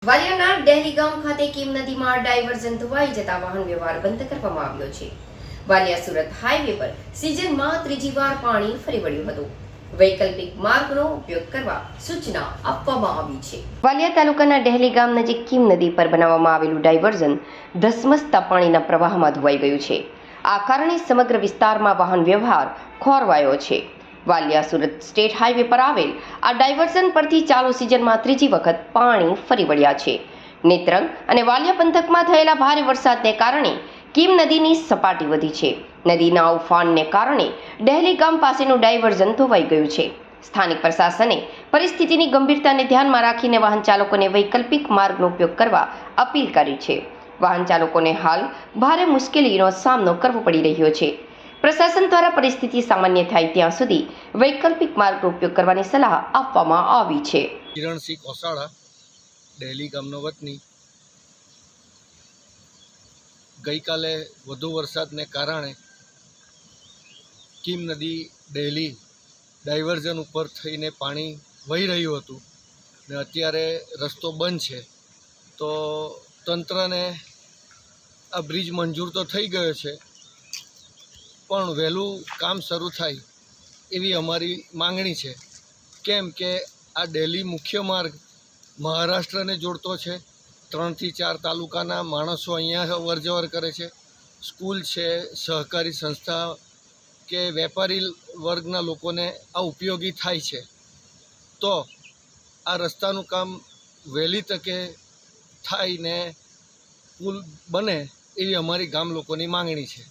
વાલિયાના ડેહલી ગામ ખાતે કીમ નદીમાં ડાયવર્ઝન ધોવાઈ જતા વાહન વ્યવહાર બંધ કરવામાં આવ્યો છે। વાલિયા સુરત હાઈવે પર સિઝનમાં ત્રીજી વાર પાણી ફરી વળ્યું હતું। વૈકલ્પિક માર્ગનો ઉપયોગ કરવા સૂચના આપવામાં આવી છે। વાલિયા તાલુકાના ડેહલી ગામ નજીક કીમ નદી પર બનાવવામાં આવેલું ડાયવર્ઝન ધસમસતા પાણીના પ્રવાહમાં ધોવાઈ ગયું છે। આ કારણે સમગ્ર વિસ્તારમાં વાહન વ્યવહાર ખોરવાયો છે। વાલિયા સુરત સ્ટેટ હાઈવે પર આવેલ આ ડાયવર્ઝન પરથી ચાલુ સિઝનમાં ત્રીજી વખત પાણી ફરી વળ્યા છે। નેત્રંગ અને વાલિયા પંથકમાં થયેલા ભારે વરસાદને કારણે કીમ નદીની સપાટી વધી છે। નદીના ઉફાનને કારણે ડેહલી ગામ પાસેનું ડાયવર્ઝન ધોવાઈ ગયું છે। સ્થાનિક પ્રશાસને પરિસ્થિતિની ગંભીરતાને ધ્યાનમાં રાખીને વાહન ચાલકોને વૈકલ્પિક માર્ગનો ઉપયોગ કરવા અપીલ કરી છે। વાહન ચાલકોને હાલ ભારે મુશ્કેલીનો સામનો કરવો પડી રહ્યો છે। પ્રશાસન દ્વારા પરિસ્થિતિ સામાન્ય થાય ત્યાં સુધી વૈકલ્પિક માર્ગનો ઉપયોગ કરવાની સલાહ આપવામાં આવી છે। કિરણસિંહ કોસાળા ડેહલી ગામનો વતની ગઈકાલે વધુ વરસાદને કારણે કીમ નદી ડેહલી ડાયવર્ઝન ઉપર થઈને પાણી વહી રહ્યું હતું ને અત્યારે રસ્તો બંધ છે, તો તંત્રને આ બ્રિજ મંજૂર તો થઈ ગયો છે, પણ વહેલું કામ શરૂ થાય એવી અમારી માંગણી છે। કેમ કે આ ડેહલી મુખ્ય માર્ગ મહારાષ્ટ્રને જોડતો છે। 3 થી 4 તાલુકાના માણસો અહીંયા અવરજવર કરે છે। સ્કૂલ છે, સહકારી સંસ્થા કે વેપારી વર્ગના લોકોને આ ઉપયોગી થાય છે। તો આ રસ્તાનું કામ વહેલી તકે થાય ને પુલ બને એવી અમારી ગામ લોકોની માંગણી છે।